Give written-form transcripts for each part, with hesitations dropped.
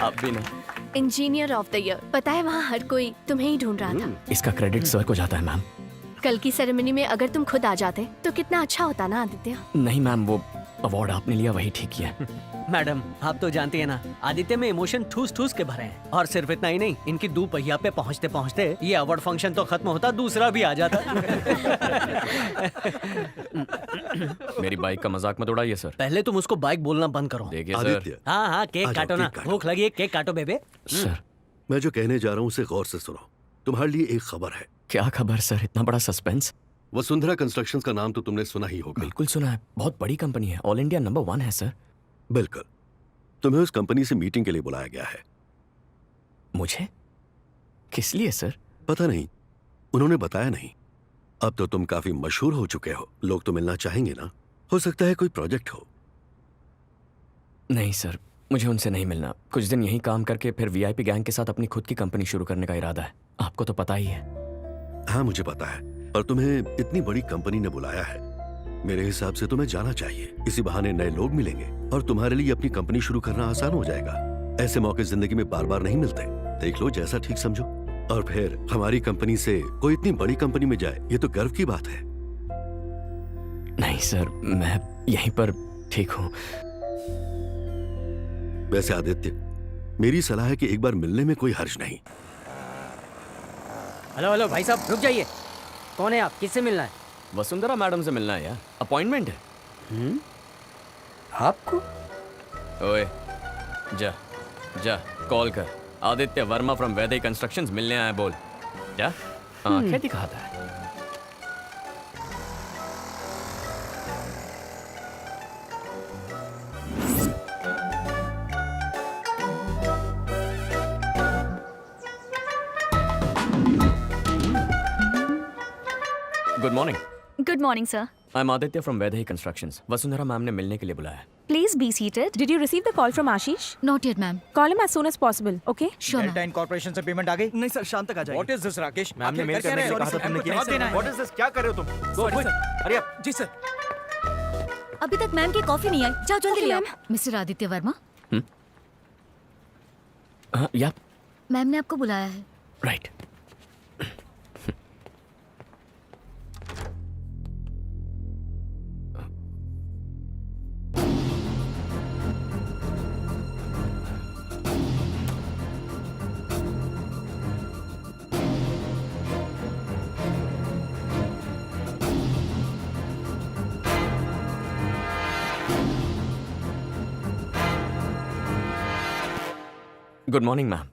आप भी ना। इंजीनियर ऑफ द ईयर, पता है वहाँ हर कोई तुम्हें ही ढूंढ रहा था। इसका क्रेडिट सर को जाता है मैम। कल की सेरेमनी में अगर तुम खुद आ जाते तो कितना अच्छा होता ना आदित्य। नहीं मैम, वो अवार्ड आपने लिया वही ठीक किया। मैडम आप तो जानती है ना, आदित्य में इमोशन ठूस ठूस के भरे हैं। और सिर्फ इतना ही नहीं, इनकी दो पहिया पे पहुंचते पहुंचते ये अवार्ड फंक्शन तो खत्म होता, दूसरा भी आ जाता। मेरी बाइक का मजाक मत उड़ाइए सर। पहले तुम उसको बाइक बोलना बंद करो। देखिए सर। आदित्य, हाँ हाँ, केक आ जाओ, काटो ना, केक काटो। भूख लगी है, केक काटो बेबे। सर मैं जो कहने जा रहा हूँ उसे गौर से सुनो। तुम्हारे लिए एक खबर है। क्या खबर सर, इतना बड़ा सस्पेंस? वसुंधरा कंस्ट्रक्शंस का नाम तो तुमने सुना ही होगा। बिल्कुल सुना है, बहुत बड़ी कंपनी है, ऑल इंडिया नंबर 1 है सर। बिल्कुल। तुम्हें उस कंपनी से मीटिंग के लिए बुलाया गया है। मुझे? किस लिए सर? पता नहीं, उन्होंने बताया नहीं। अब तो तुम काफी मशहूर हो चुके हो, लोग तो मिलना चाहेंगे ना। हो सकता है कोई प्रोजेक्ट हो। नहीं सर, मुझे उनसे नहीं मिलना। कुछ दिन यहीं काम करके फिर वीआईपी गैंग के साथ अपनी खुद की कंपनी शुरू करने का इरादा है। आपको तो पता ही है। हाँ मुझे पता है, पर तुम्हें इतनी बड़ी कंपनी ने बुलाया है, मेरे हिसाब से तुम्हें जाना चाहिए। इसी बहाने नए लोग मिलेंगे और तुम्हारे लिए अपनी कंपनी शुरू करना आसान हो जाएगा। ऐसे मौके जिंदगी में बार बार नहीं मिलते। देख लो, जैसा ठीक समझो। और फिर हमारी कंपनी से कोई इतनी बड़ी कंपनी में जाए, ये तो गर्व की बात है। नहीं सर, मैं यहीं पर ठीक हूँ। वैसे आदित्य, मेरी सलाह है कि एक बार मिलने में कोई हर्ज नहीं। हेलो हेलो भाई साहब, रुक जाइए। कौन है आप, किससे मिलना है? वसुंधरा मैडम से मिलना है यार, अपॉइंटमेंट है। आपको? ओए जा जा, कॉल कर। आदित्य वर्मा फ्रॉम वैदई कंस्ट्रक्शंस मिलने आया, बोल जा। आंखें दिखाता है। Good morning. Good morning, sir. I am Aditya from Vaidai constructions. Vasundhara ma'am ने मिलने के लिए बुलाया है। Please be seated. Did you receive the call from Ashish? Not yet, ma'am. Call him as soon as possible, okay? Sure, Delta ma'am. Incorporation से payment आ गई? नहीं सर, शाम तक आ जाएगी। What is this Rakesh? Ma'am ने मेल करने के लिए कहा था, तुमने किया? What is this? क्या कर रहे हो तुम? Go Sorry, quick, sir. Hurry up. जी सर। अभी तक मैम की कॉफी नहीं आई, जाओ जल्दी Okay, ले आओ। ma'am. मिस्टर आदित्य वर्मा, हाँ या मैम ने आपको बुलाया है। राइट। Good morning ma'am.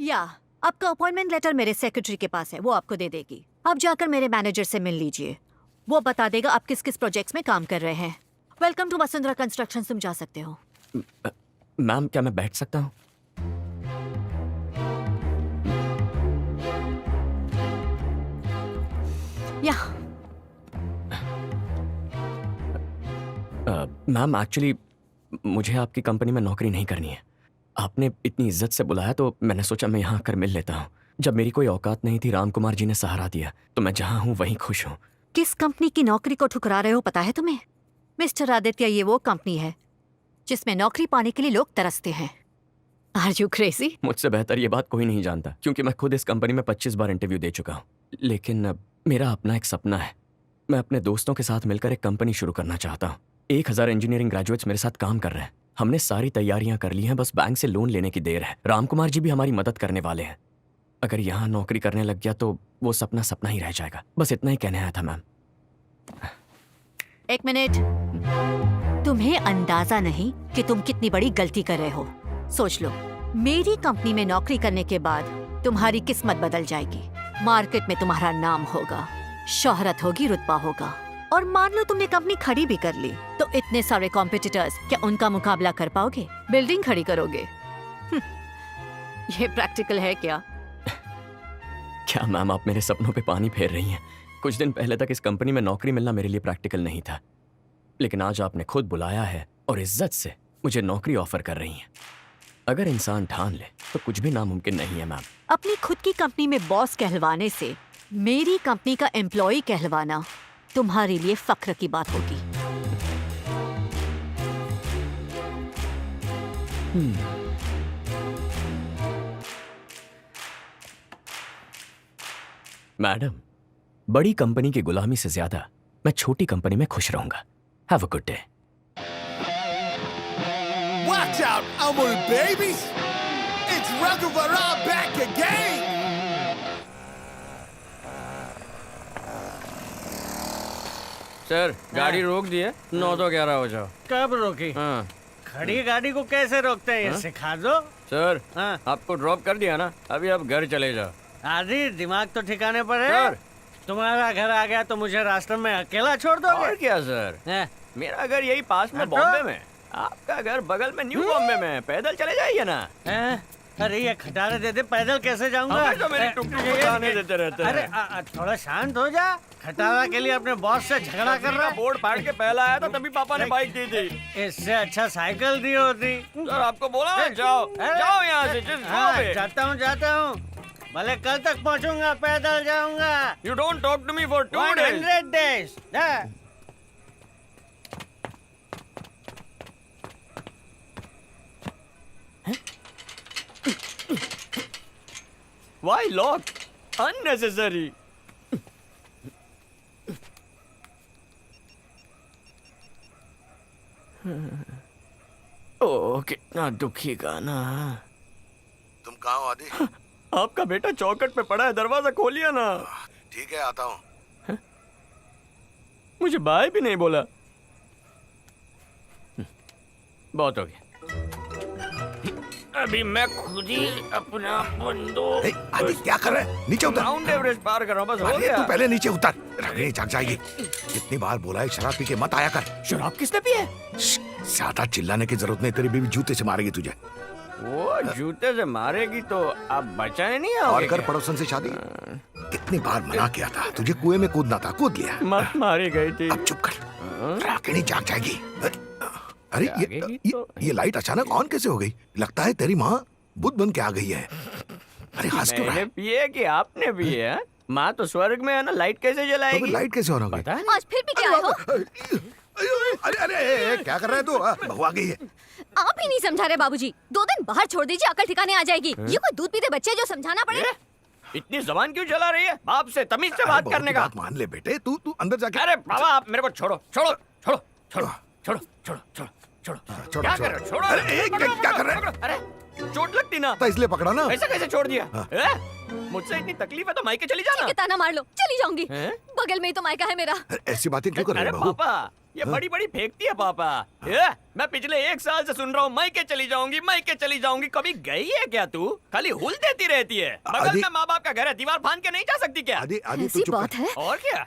या आपका अपॉइंटमेंट लेटर मेरे सेक्रेटरी के पास है, वो आपको दे देगी। आप जाकर मेरे मैनेजर से मिल लीजिए, वो बता देगा आप किस किस प्रोजेक्ट्स में काम कर रहे हैं। वेलकम टू वसुंधरा कंस्ट्रक्शन, तुम जा सकते हो। मैम क्या मैं बैठ सकता हूँ? या मैम एक्चुअली मुझे आपकी कंपनी में नौकरी नहीं करनी है। आपने इतनी इज्जत से बुलाया तो मैंने सोचा मैं यहाँ आकर मिल लेता हूँ। जब मेरी कोई औकात नहीं थी, राम कुमार जी ने सहारा दिया, तो मैं जहाँ हूँ वहीं खुश हूँ। किस कंपनी की नौकरी को ठुकरा रहे हो पता है तुम्हें? मिस्टर आदित्य, ये वो कंपनी है जिसमें नौकरी पाने के लिए लोग तरसते हैं। Are you crazy? मुझसे बेहतर ये बात कोई नहीं जानता, क्योंकि मैं खुद इस कंपनी में 25 बार इंटरव्यू दे चुका हूँ। लेकिन अब मेरा अपना एक सपना है। मैं अपने दोस्तों के साथ मिलकर एक कंपनी शुरू करना चाहता हूँ। 1000 इंजीनियरिंग ग्रेजुएट्स मेरे साथ काम कर रहे हैं। हमने सारी तैयारियां कर ली हैं, बस बैंक से लोन लेने की देर है। राम कुमार जी भी हमारी मदद करने वाले हैं। अगर यहाँ नौकरी करने लग गया तो वो सपना सपना ही रह जाएगा। बस इतना ही कहने आया था मैम। एक मिनट, तुम्हें अंदाजा नहीं कि तुम कितनी बड़ी गलती कर रहे हो। सोच लो, मेरी कंपनी में नौकरी करने के बाद तुम्हारी किस्मत बदल जाएगी। मार्केट में तुम्हारा नाम होगा, शोहरत होगी, रुतबा होगा। और मान लो तुमने कंपनी खड़ी भी कर ली तो इतने सारे कॉम्पिटिटर्स, क्या उनका मुकाबला कर पाओगे? बिल्डिंग खड़ी करोगे? ये प्रैक्टिकल है क्या? क्या मैम आप मेरे सपनों पे पानी फेर रही हैं? कुछ दिन पहले तक इस कंपनी में नौकरी मिलना मेरे लिए प्रैक्टिकल नहीं था, लेकिन आज आपने खुद बुलाया है और इज्जत से मुझे नौकरी ऑफर कर रही हैं। अगर इंसान ठान ले तो कुछ भी नामुमकिन नहीं है मैम। अपनी खुद की कंपनी में बॉस कहलवाने से मेरी कंपनी का एम्प्लॉय कहलवाना तुम्हारे लिए फक्र की बात होगी। मैडम, बड़ी कंपनी की गुलामी से ज्यादा मैं छोटी कंपनी में खुश रहूंगा। Have a good day. Watch out, Amul babies! It's Raghuvaram back again! Sir, गाड़ी रोक दी है, 9 तो 11 हो जाओ। कब रोकी? हाँ। खड़ी गाड़ी को कैसे रोकते हैं, ये सिखा दो। सर, हाँ। आपको ड्रॉप कर दिया ना, अभी आप घर चले जाओ। आदि दिमाग तो ठिकाने पर है। सर। तुम्हारा घर आ गया तो मुझे रास्ते में अकेला छोड़ दोगे? और क्या सर, हैं? मेरा घर यही पास में हाँ तो? बॉम्बे में, आपका घर बगल में न्यू बॉम्बे में, पैदल चले जाइए ना। हैं? अरे ये खटारे दे दे, पैदल कैसे जाऊंगा? हमें तो मेरी टुक-टुक उठाने देते रहते हैं। अरे थोड़ा शांत हो जा। खटारा के लिए अपने बॉस से झगड़ा कर रहा है। बोर्ड फाड़ के पहला आया था, तभी पापा ने बाइक दी थी। इससे अच्छा साइकिल दी होती। सर, आपको बोला ना, जाओ जाओ यहाँ से, just go away। जाता हूँ। भले कल तक पहुँचूंगा, पैदल जाऊंगा। You don't talk to me for 2 days। 100 days। Why lock? Unnecessary। ओह, कितना दुखी गाना। तुम कहाँ हो आदि? आपका बेटा चौखट पे पड़ा है, दरवाजा खोलिए ना। ठीक है, आता हूँ। मुझे बाय भी नहीं बोला। बहुत हो गया, अभी मैं खुद ही अपना बंदूक। आदि क्या कर रहा है? नीचे उतर। माउंट एवरेस्ट पार कर रहा हूँ, बस हो अरे गया। तू पहले नीचे उतर, रगड़े जाग जाएगी। कितनी बार बोला है शराब पी के मत आया कर। शराब किसने पी है? ज्यादा चिल्लाने की जरूरत नहीं, तेरी बीवी जूते से मारेगी तुझे। वो जूते से मारेगी तो आप बचाने नहीं और आओगे कर क्या? पड़ोसन से शादी। कितनी बार मना किया था तुझे, कुएं में कूदना था, कूद लिया। मत मारी गई थी। अब चुप कर, रागिनी जाग जाएगी। अरे जागेगी तो? ये लाइट अचानक ऑन कैसे हो गई? लगता है तेरी माँ बुद्ध बन के आ गई है। अरे हंस क्यों रहा मैंने है? पिए कि आपने पिए? हैं? माँ तो स्वर्ग में है ना, लाइट कैसे तो जलाएगी? लाइट कैसे ऑन हो गई? पता है? आज फिर भी क्या हो? अरे अरे क्या कर रहा है तू? बहू आ गई है। आप ही नहीं समझा रहे बाबूजी। 2 दिन बाहर छोड़ दीजिए, अकल ठिकाने आ जाएगी। ये कोई दूध पीते बच्चे जो समझाना पड़े? ए, इतनी जबान क्यों चला रही है? बाप से तमीज से बात बहू करने की का। बात मान ले बेटे, तू अंदर जाके। अरे बाबा, आप मेरे को छोड़ो छोड़ो छोड़ो छोड़ो छोड़ो छोड़ो छोड़ो छोड़ो। छोड़ो, क्या छोड़ो। कर रहे हो? छोड़ो। अरे, क्या कर रहे हैं? अरे चोट लगती ना, तो इसलिए पकड़ा ना। ऐसा कैसे छोड़ दिया? मुझसे इतनी तकलीफ है तो मायके चली जाना। कि ताना मार लो, चली जाऊंगी। हैं? बगल में ही तो मायका है मेरा। ऐसी बातें क्यों कर रहे अरे हो बहू? पापा, ये बड़ी बड़ी फेंकती है पापा। मैं पिछले 1 साल से सुन रहा हूँ, मायके चली जाऊंगी, मायके चली जाऊंगी। कभी गई है क्या तू? खाली हुल देती रहती है। बगल आदि- में माँ बाप का घर है, दीवार फांद के नहीं जा सकती क्या? आदि तू ऐसी चुप बात कर। है? और क्या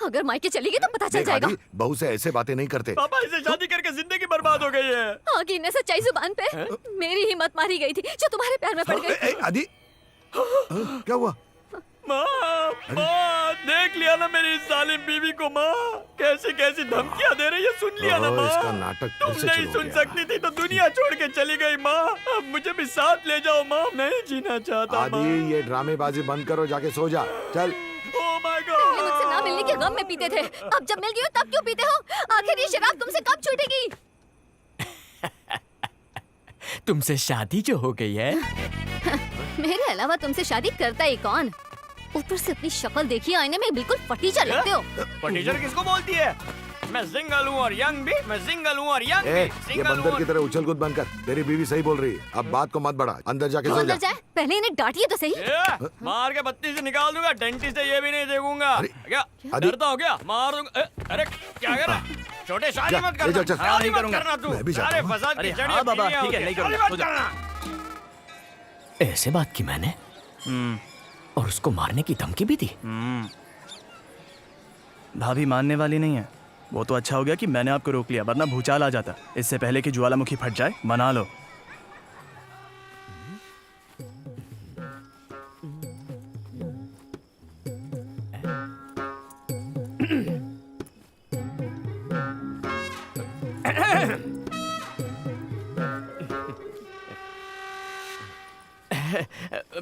अगर मायके चलेगी तो पता चल देख जाएगा। आदि, बहू से ऐसे बातें नहीं करते। पापा, इसे शादी करके जिंदगी बर्बाद हो गई है। आगे ने सच्चाई जुबान पे मेरी हिम्मत मारी गई थी, जो तुम्हारे प्यार में पड़ गई। आदि क्या हुआ? माँ, देख लिया ना मेरी इस जालिम बीवी को। माँ कैसी कैसी धमकियाँ दे रही है, सुन लिया ना माँ? इसका नाटक तुम फिर से नहीं शुरू हो सुन गया। सकती थी तो दुनिया छोड़ के चली गई माँ। अब मुझे भी साथ ले जाओ माँ, नहीं जीना चाहता माँ। आदि ये ड्रामेबाजी बंद करो, जाके सो जा। चल। ओह माय पहले मुझसे ना गॉड। मिलने के गम में पीते थे, अब जब मिल गई हो तब क्यों पीते हो? आखिर ये शराब तुमसे कब छूटेगी? तुमसे शादी जो हो गई है। मेरे अलावा तुमसे शादी करता ही कौन? ऊपर से अपनी शक्ल देखिए, आईने में बिल्कुल फटीचर लगते हो। फटीचर किसको बोलती है? मैं सिंगल हूँ और यंग भी, मैं सिंगल हूँ और यंग ए, भी, ये सिंगल बंदर हूँ की तरह उछल कूद बंद कर। तेरी बीवी सही बोल रही है, अब बात को मत बढ़ा, अंदर जाके सो जा। अंदर जाए, पहले इन्हें डांटिए तो सही। मार के बत्ती से निकाल दूंगा, डेंटिस्ट से ये भी नहीं देखूंगा। अरे, क्या आदि- डरता हो क्या? मार दूंगा। अरे क्या कर रहा है? छोटे शादी जा, मत ले करना, जा, चल। शादी नहीं मत करूंगा। करना तू। मैं भी जाता अरे हूँ। फसाद की अरे जड़ी हाँ बाबा, पीनी ठीक है, होगी। नहीं करूंगा, शादी मत सो जा। करना। ऐसे बात की मैंने, और उसको मारने की धमकी भी दी। भाभी मानने वाली नहीं है। वो तो अच्छा हो गया कि मैंने आपको रोक लिया, वरना भूचाल आ जाता। इससे पहले कि ज्वालामुखी फट जाए, मना लो।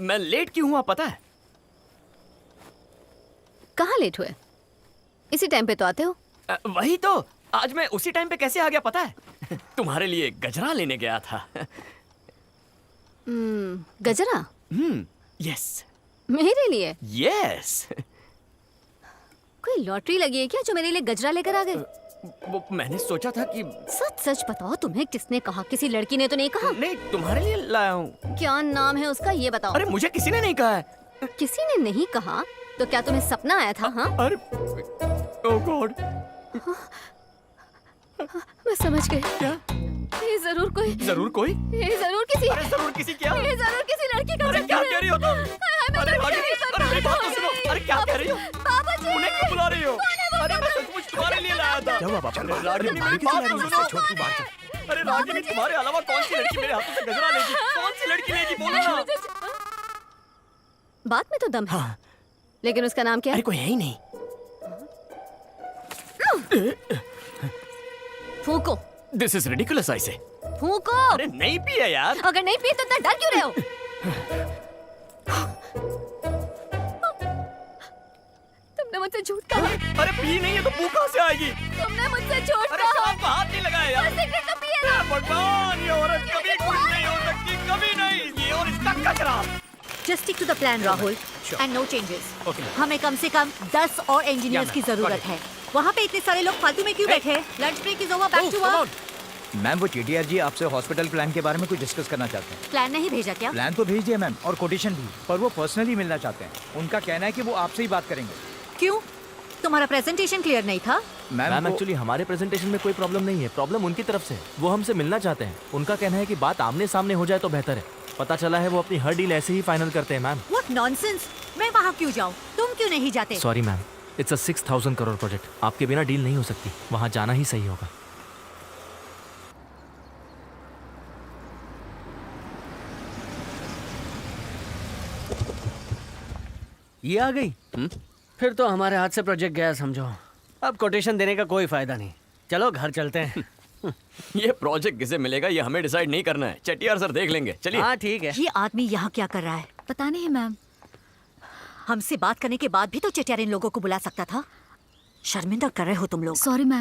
मैं लेट क्यों हुआ पता है? कहाँ लेट हुए? इसी टाइम पे तो आते हो। वही तो, आज मैं उसी टाइम पे कैसे आ गया पता है? तुम्हारे लिए गजरा लेने गया था। गजरा? यस मेरे लिए? यस। कोई लॉटरी लगी है क्या जो मेरे लिए गजरा लेकर आ गए? वो मैंने सोचा था कि सच सच बताओ, तुम्हें किसने कहा? किसी लड़की ने तो नहीं कहा? नहीं, तुम्हारे लिए लाया हूँ। क्या नाम है उसका, ये बताओ। अरे मुझे किसी ने नहीं कहा है। किसी ने नहीं कहा तो क्या तुम्हें सपना आया था? हाँ, अरे ओह गॉड, मैं समझ गई। क्या? ये जरूर कोई, जरूर कोई? ये जरूर किसी, अरे जरूर किसी क्या? ये जरूर किसी लड़की का अरे चक्कर क्या है। कह रही हो तुम? मैं अरे तो रागिनी, नहीं सकता। अरे मेरी बात तो सुनो। अरे क्या कह रही हो? पापा जी, उन्हें क्यों बुला रही हो? अरे मैं सचमुच तुम्हारे लिए लाया था। क्या हुआ पापा? अरे रागिनी, मेरी बात तो सुनो। अरे रागिनी, तुम्हारे अलावा कौन सी लड़की मेरे हाथों से गजरा लेगी? कौन सी लड़की लेगी, बोलो ना। बात में तो दम है, लेकिन उसका नाम क्या अरे है? कोई है ही नहीं। फूको, दिस इज रिडिकुलस ऐसे। फूको। अरे नहीं पिया यार। अगर नहीं पी तो इतना डर क्यों रहे हो? तुमने मुझसे झूठ कहा। अरे पी नहीं है तो पू कहाँ से आएगी? तुमने मुझसे झूठ अरे कहा। आपको हाथ नहीं लगाया यार। सिगरेट तो पिए ना। भगवान, ये औरत कभी खुश नहीं हो सकती, कभी नहीं। ये और इसका कचरा। Just stick to the plan Rahul and no changes. Okay. हमें कम से कम 10 और इंजीनियर्स Yeah, की ma'am. जरूरत Got it. है। वहाँ पे इतने सारे लोग फालतू में क्यों बैठे? Lunch break is over, back to work. Ma'am वो टीटीआर जी आपसे हॉस्पिटल प्लान के बारे में कुछ डिस्कस करना चाहते हैं। प्लान नहीं भेजा क्या? प्लान तो भेज दिया मैम और कोटेशन भी, पर वो पर्सनली मिलना चाहते हैं। उनका कहना है कि वो आपसे ही बात करेंगे। क्यों? तुम्हारा प्रेजेंटेशन क्लियर नहीं था? मैम एक्चुअली हमारे प्रेजेंटेशन में कोई प्रॉब्लम नहीं है, प्रॉब्लम उनकी तरफ से है। वो हमसे मिलना चाहते हैं। उनका कहना है कि बात आमने सामने हो जाए तो बेहतर है। पता चला है वो अपनी हर डील ऐसे ही फाइनल करते हैं मैम। What nonsense! मैं वहाँ क्यों जाऊँ? तुम क्यों नहीं जाते? Sorry ma'am, it's a 6000 crore project. आपके बिना डील नहीं हो सकती, वहाँ जाना ही सही होगा। ये आ गई। फिर तो हमारे हाथ से प्रोजेक्ट गया समझो। अब कोटेशन देने का कोई फायदा नहीं। चलो घर चलते हैं। ये प्रोजेक्ट किसे मिलेगा ये हमें डिसाइड नहीं करना है। चटियार सर देख लेंगे। चलिए। हाँ ठीक है। ये आदमी यहाँ क्या कर रहा है? पता नहीं मैम। हमसे बात करने के बाद भी तो चटियार इन लोगों को बुला सकता था। शर्मिंदा कर रहे हो तुम लोग। Sorry ma'am.